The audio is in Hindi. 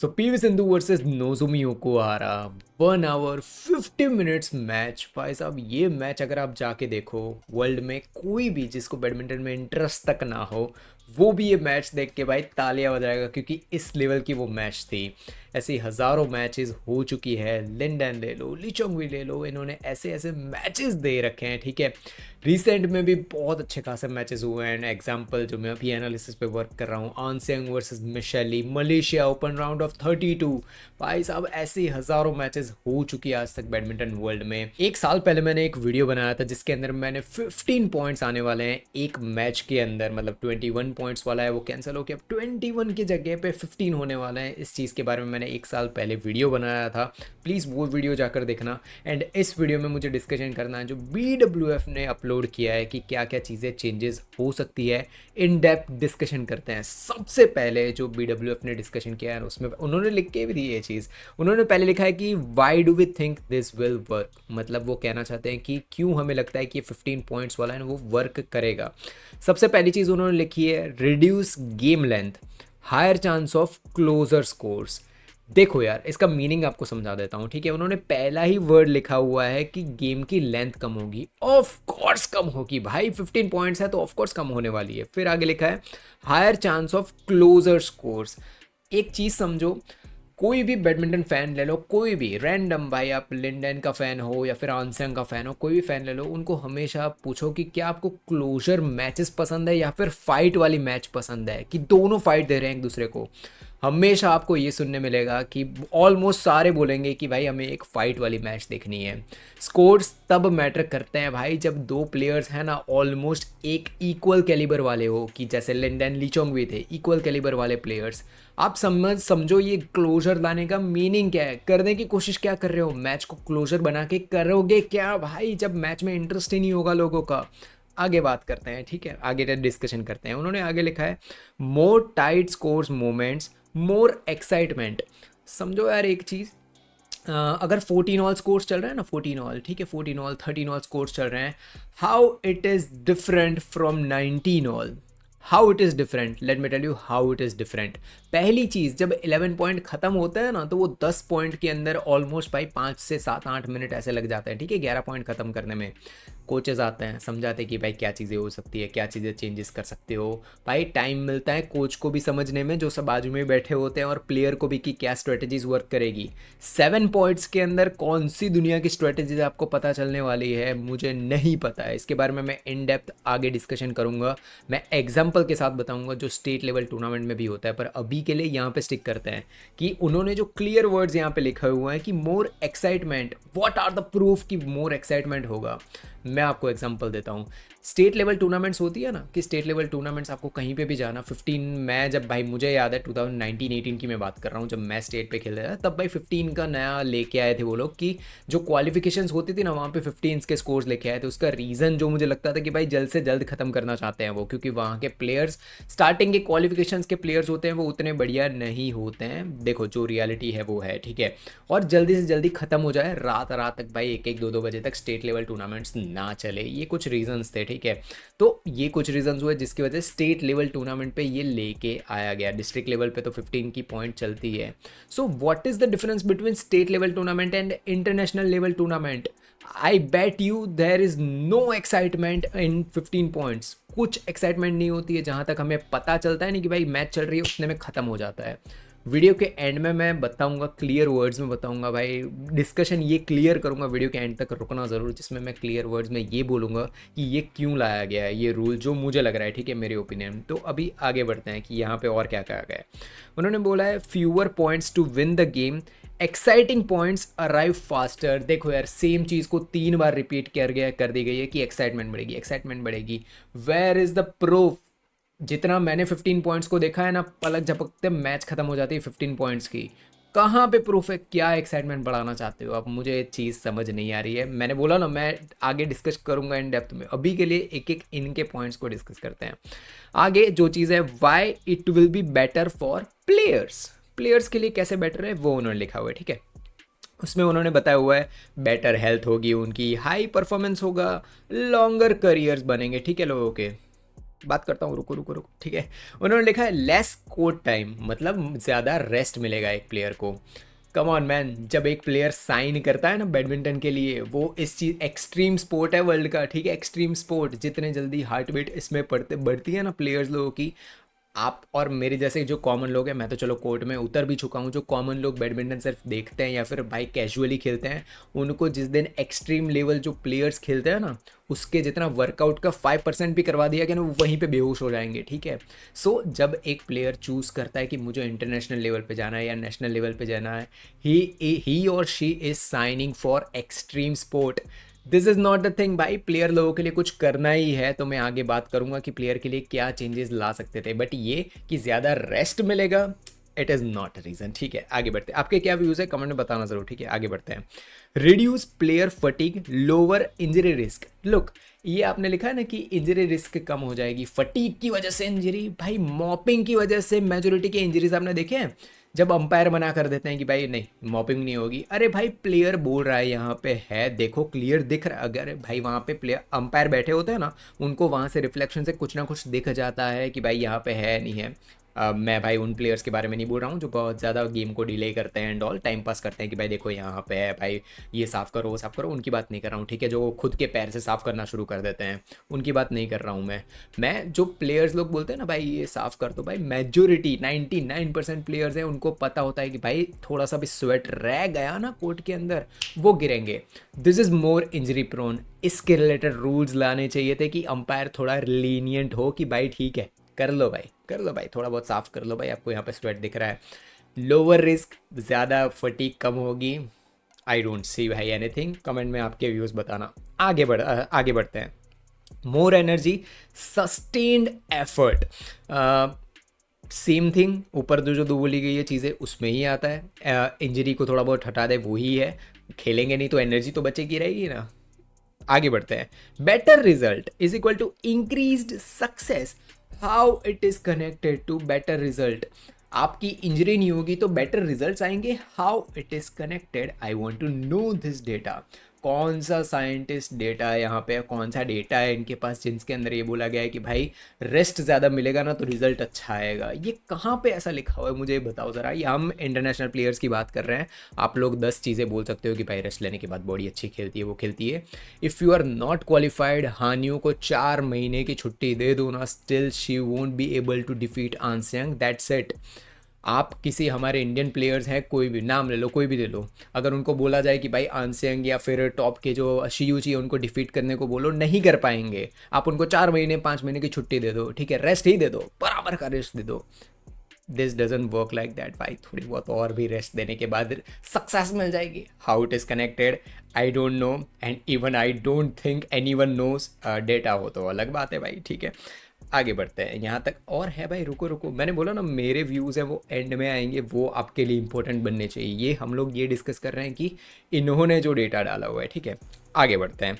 So PV Sindhu versus Nozomi Okuhara 1 hour 50 minutes match. भाई साहब ये मैच अगर आप जाके देखो, वर्ल्ड में कोई भी जिसको बैडमिंटन में इंटरेस्ट तक ना हो वो भी ये मैच देख के भाई तालियां बजाएगा, क्योंकि इस लेवल की वो मैच थी। ऐसी हज़ारों मैचेस हो चुकी है, लिंडन ले लो, लीचोंग ले लो, इन्होंने ऐसे ऐसे मैचेस दे रखे हैं। ठीक है, रिसेंट में भी बहुत अच्छे खासे मैचेस हुए हैं। एग्जांपल जो मैं अभी एनालिसिस पे वर्क कर रहा हूँ, An Se young versus Michelle Li, Malaysia open round of 32। भाई साहब ऐसी हज़ारों मैचेस हो चुकी है आज तक बैडमिंटन वर्ल्ड में। एक साल पहले मैंने एक वीडियो बनाया था जिसके अंदर मैंने 15 पॉइंट्स आने वाले हैं एक मैच के अंदर, मतलब 21 पॉइंट्स वाला है वो कैंसिल हो गया, अब 21 की जगह पे 15 होने वाला है। इस चीज़ के बारे में मैंने एक साल पहले वीडियो बनाया था, प्लीज़ वो वीडियो जाकर देखना। एंड इस वीडियो में मुझे डिस्कशन करना है जो BWF ने अपलोड किया है कि क्या क्या चीज़ें चेंजेस हो सकती है। इन डेप्थ डिस्कशन करते हैं। सबसे पहले जो BWF ने डिस्कशन किया है उसमें उन्होंने लिख के भी दी ये चीज़। उन्होंने पहले लिखा है कि why do we think this will work, मतलब वो कहना चाहते हैं कि क्यों हमें लगता है कि ये 15 पॉइंट्स वाला है ना वो वर्क करेगा। सबसे पहली चीज़ उन्होंने लिखी है reduce game length, higher chance of closer scores. देखो यार, इसका मीनिंग आपको समझा देता हूँ। ठीक है, उन्होंने पहला ही वर्ड लिखा हुआ है कि गेम की लेंथ कम होगी। ऑफ कोर्स कम होगी भाई, 15 पॉइंट्स है तो ऑफ कोर्स कम होने वाली है। फिर आगे लिखा है higher chance of closer scores. एक चीज़ समझो, कोई भी बैडमिंटन फ़ैन ले लो, कोई भी रैंडम, भाई आप लिंडन का फ़ैन हो या फिर आनसेंग का फ़ैन हो, कोई भी फ़ैन ले लो, उनको हमेशा आप पूछो कि क्या आपको क्लोजर मैचेस पसंद है या फिर फाइट वाली मैच पसंद है, कि दोनों फाइट दे रहे हैं एक दूसरे को। हमेशा आपको ये सुनने मिलेगा कि ऑलमोस्ट सारे बोलेंगे कि भाई हमें एक फ़ाइट वाली मैच देखनी है। स्कोर्स तब मैटर करते हैं भाई जब दो प्लेयर्स हैं ना ऑलमोस्ट एक इक्वल कैलिबर वाले हो, कि जैसे लिंडन लीचोंग भी थे इक्वल कैलिबर वाले प्लेयर्स। आप समझो ये क्लोजर लाने का मीनिंग क्या है, करने की कोशिश क्या कर रहे हो, मैच को क्लोजर बना के करोगे क्या भाई, जब मैच में इंटरेस्ट ही नहीं होगा लोगों का। आगे बात करते हैं, ठीक है, आगे डिस्कशन करते हैं। उन्होंने आगे लिखा है मोर टाइट स्कोर्स मोमेंट्स, मोर एक्साइटमेंट। समझो यार एक चीज़, अगर 14 ऑल स्कोर्स चल रहे हैं ना, 14 ऑल, ठीक है, 14 ऑल 13 ऑल स्कोर्स चल रहे हैं, how it is different from 19 all. How it is different, let me tell you how it is different. पहली चीज़, जब 11 पॉइंट ख़त्म होता है ना तो वो 10 पॉइंट के अंदर ऑलमोस्ट भाई 5 से 7-8 मिनट ऐसे लग जाते हैं। ठीक है, 11 पॉइंट ख़त्म करने में कोचेज़ आते हैं, समझाते हैं कि भाई क्या चीज़ें हो सकती है, क्या चीज़ें चेंजेस कर सकते हो। भाई टाइम मिलता है कोच को भी समझने में, जो सब बाजू में बैठे होते हैं, और प्लेयर को भी कि क्या स्ट्रेटजीज वर्क करेगी। 7 पॉइंट्स के अंदर कौन सी दुनिया की स्ट्रेटजीज आपको पता चलने वाली है मुझे नहीं पता है। इसके बारे में मैं इन डेप्थ आगे डिस्कशन करूँगा, मैं एग्जाम्पल के साथ बताऊँगा जो स्टेट लेवल टूर्नामेंट में भी होता है। पर अभी के लिए यहाँ पे स्टिक करते हैं कि उन्होंने जो क्लियर वर्ड्स यहाँ पे लिखे हुए हैं कि more excitement, what are the proof कि मोर एक्साइटमेंट होगा। मैं आपको एग्जांपल देता हूँ। स्टेट लेवल टूर्नामेंट्स होती है ना, कि स्टेट लेवल टूर्नामेंट्स आपको कहीं पे भी जाना, 15, मैं जब भाई मुझे याद है 2019-18 की मैं बात कर रहा हूँ, जब मैं स्टेट पे खेल रहा था, तब भाई 15 का नया लेके आए थे वो लोग, कि जो क्वालिफिकेशंस होती थी ना वहाँ पे 15 के स्कोर्स लेके आए थे। उसका रीज़न जो मुझे लगता था कि भाई जल्द से जल्द ख़त्म करना चाहते हैं वो, क्योंकि वहाँ के प्लेयर्स, स्टार्टिंग के क्वालिफिकेशंस के प्लेयर्स होते हैं वो उतने बढ़िया नहीं होते हैं। देखो जो रियलिटी है वो है, ठीक है, और जल्दी से जल्दी ख़त्म हो जाए, रात रात तक भाई 1-1 2-2 बजे तक स्टेट लेवल टूर्नामेंट्स ना चले। ये कुछ रीजंस थे, ठीक है। तो ये कुछ रीजंस हुए जिसकी वजह से स्टेट लेवल टूर्नामेंट पे ये लेके आया गया। डिस्ट्रिक्ट लेवल पे तो 15 की पॉइंट चलती है। So what is the difference between state level tournament and international level tournament? I bet you there is no excitement in 15 points. कुछ एक्साइटमेंट नहीं होती है, जहाँ तक हमें पता चलता है नहीं कि भाई मैच चल रही है उतने में ख़त्म हो जाता है। वीडियो के एंड में मैं बताऊंगा, क्लियर वर्ड्स में बताऊंगा भाई, डिस्कशन ये क्लियर करूंगा, वीडियो के एंड तक रुकना ज़रूर, जिसमें मैं क्लियर वर्ड्स में ये बोलूँगा कि ये क्यों लाया गया है ये रूल, जो मुझे लग रहा है, ठीक है, मेरे ओपिनियन। तो अभी आगे बढ़ते हैं कि यहाँ पे और क्या कहा गया है। उन्होंने बोला है fewer points to win the game, exciting points arrive faster. देखो यार, सेम चीज़ को 3 बार रिपीट कर दी गई है कि एक्साइटमेंट बढ़ेगी, एक्साइटमेंट बढ़ेगी। Where is the proof? जितना मैंने 15 पॉइंट्स को देखा है ना, पलक झपकते मैच खत्म हो जाती है 15 पॉइंट्स की। कहाँ पे प्रूफ है? क्या एक्साइटमेंट बढ़ाना चाहते हो आप? मुझे ये चीज़ समझ नहीं आ रही है। मैंने बोला ना मैं आगे डिस्कस करूंगा इन डेप्थ में, अभी के लिए एक एक इनके पॉइंट्स को डिस्कस करते हैं। आगे जो चीज़ है, why it will be better for players, players के लिए कैसे बेटर है वो उन्होंने लिखा हुआ है, ठीक है। उसमें उन्होंने बताया हुआ है बेटर हेल्थ होगी उनकी, हाई परफॉर्मेंस होगा, लॉन्गर करियर्स बनेंगे, ठीक है, लोगों के। बात करता हूँ, रुको रुको रुको, ठीक है। उन्होंने लिखा है लेस कोर्ट टाइम, मतलब ज़्यादा रेस्ट मिलेगा एक प्लेयर को। कम ऑन मैन, जब एक प्लेयर साइन करता है ना बैडमिंटन के लिए, वो इस चीज़, एक्सट्रीम स्पोर्ट है वर्ल्ड का, ठीक है, एक्सट्रीम स्पोर्ट, जितने जल्दी हार्ट बीट इसमें बढ़ती है ना प्लेयर्स लोगों की, आप और मेरे जैसे जो कॉमन लोग हैं, मैं तो चलो कोर्ट में उतर भी चुका हूँ, जो कॉमन लोग बैडमिंटन सिर्फ देखते हैं या फिर भाई कैजुअली खेलते हैं, उनको जिस दिन एक्सट्रीम लेवल जो प्लेयर्स खेलते हैं ना, उसके जितना वर्कआउट का 5% भी करवा दिया कि ना, वो वहीं पे बेहोश हो जाएंगे, ठीक है। सो जब एक प्लेयर चूज़ करता है कि मुझे इंटरनेशनल लेवल पे जाना है या नेशनल लेवल पे जाना है, ही और she is signing for extreme sport. This is not the thing भाई, प्लेयर लोगों के लिए कुछ करना ही है तो मैं आगे बात करूंगा कि प्लेयर के लिए क्या चेंजेस ला सकते थे, बट ये कि ज़्यादा रेस्ट मिलेगा, it is not a reason, ठीक है। आगे बढ़ते हैं, आपके क्या व्यूज़ है कमेंट में बताना ज़रूर, ठीक है। आगे बढ़ते हैं। Reduce player fatigue, lower injury risk. Look, ये आपने लिखा है ना कि इंजरी रिस्क कम हो जाएगी फटीग की वजह से। इंजरी भाई मॉपिंग की वजह से मेजोरिटी के इंजरीज आपने देखे हैं, जब अंपायर मना कर देते हैं कि भाई नहीं मॉपिंग नहीं होगी, अरे भाई प्लेयर बोल रहा है यहाँ पे है, देखो क्लियर दिख रहा है, अगर भाई वहाँ पे प्लेयर अंपायर बैठे होते हैं ना, उनको वहाँ से रिफ्लेक्शन से कुछ ना कुछ दिख जाता है कि भाई यहाँ पे है नहीं है। मैं भाई उन प्लेयर्स के बारे में नहीं बोल रहा हूँ जो बहुत ज़्यादा गेम को डिले करते हैं एंड ऑल, टाइम पास करते हैं कि भाई देखो यहाँ पे है भाई, ये साफ़ करो वो साफ़ करो, उनकी बात नहीं कर रहा हूँ, ठीक है। जो खुद के पैर से साफ़ करना शुरू कर देते हैं, उनकी बात नहीं कर रहा हूँ मैं जो प्लेयर्स लोग बोलते हैं ना भाई ये साफ़ कर दो, भाई मेजोरिटी 99% प्लेयर्स हैं, उनको पता होता है कि भाई थोड़ा सा भी स्वेट रह गया ना कोर्ट के अंदर, वो गिरेंगे। This is more injury prone. इसके रिलेटेड रूल्स लाने चाहिए थे कि अंपायर थोड़ा लीनियंट हो कि भाई ठीक है, कर लो भाई, कर लो भाई, थोड़ा बहुत साफ कर लो भाई, आपको यहाँ पे स्वेट दिख रहा है। लोअर रिस्क, ज़्यादा फटीक कम होगी। आई डोंट सी भाई एनीथिंग, कमेंट में आपके व्यूज़ बताना। आगे बढ़ते हैं। More energy, sustained effort, same thing, ऊपर जो जो दो बोली गई है चीज़ें उसमें ही आता है। इंजरी को थोड़ा बहुत हटा दे वो ही है, खेलेंगे नहीं तो एनर्जी तो बचेगी रहेगी ना। आगे बढ़ते हैं। Better result is equal to increased success. How it is connected to better result. आपकी इंजरी नहीं होगी तो बेटर रिजल्ट्स आएंगे, how it is connected, I want to know this data. कौन सा साइंटिस्ट डेटा है यहाँ पे, कौन सा डेटा है इनके पास जिनके अंदर ये बोला गया है कि भाई रेस्ट ज़्यादा मिलेगा ना तो रिजल्ट अच्छा आएगा। ये कहाँ पे ऐसा लिखा हुआ है मुझे बताओ ज़रा। ये हम इंटरनेशनल प्लेयर्स की बात कर रहे हैं, आप लोग 10 चीज़ें बोल सकते हो कि भाई रेस्ट लेने के बाद बॉडी अच्छी खेलती है, वो खेलती है। If you are not qualified, हानियों को 4 महीने की छुट्टी दे दो ना, still she won't be able to defeat An Se young, that's it. आप किसी हमारे इंडियन प्लेयर्स हैं, कोई भी नाम ले लो, कोई भी ले लो, अगर उनको बोला जाए कि भाई आंसियांग या फिर टॉप के जो शियूची है उनको डिफीट करने को बोलो, नहीं कर पाएंगे। आप उनको 4 महीने 5 महीने की छुट्टी दे दो, ठीक है, रेस्ट ही दे दो, बराबर का रेस्ट दे दो। This doesn't work like that भाई, थोड़ी बहुत और भी रेस्ट देने के बाद सक्सेस मिल जाएगी। How it is connected I don't know, and even I don't think anyone knows. Data हो तो अलग बात है भाई, ठीक है। आगे बढ़ते हैं, यहाँ तक और है भाई, रुको रुको, मैंने बोला ना मेरे व्यूज़ हैं वो एंड में आएंगे, वो आपके लिए इंपॉर्टेंट बनने चाहिए। ये हम लोग ये डिस्कस कर रहे हैं कि इन्होंने जो डेटा डाला हुआ है, ठीक है। आगे बढ़ते हैं।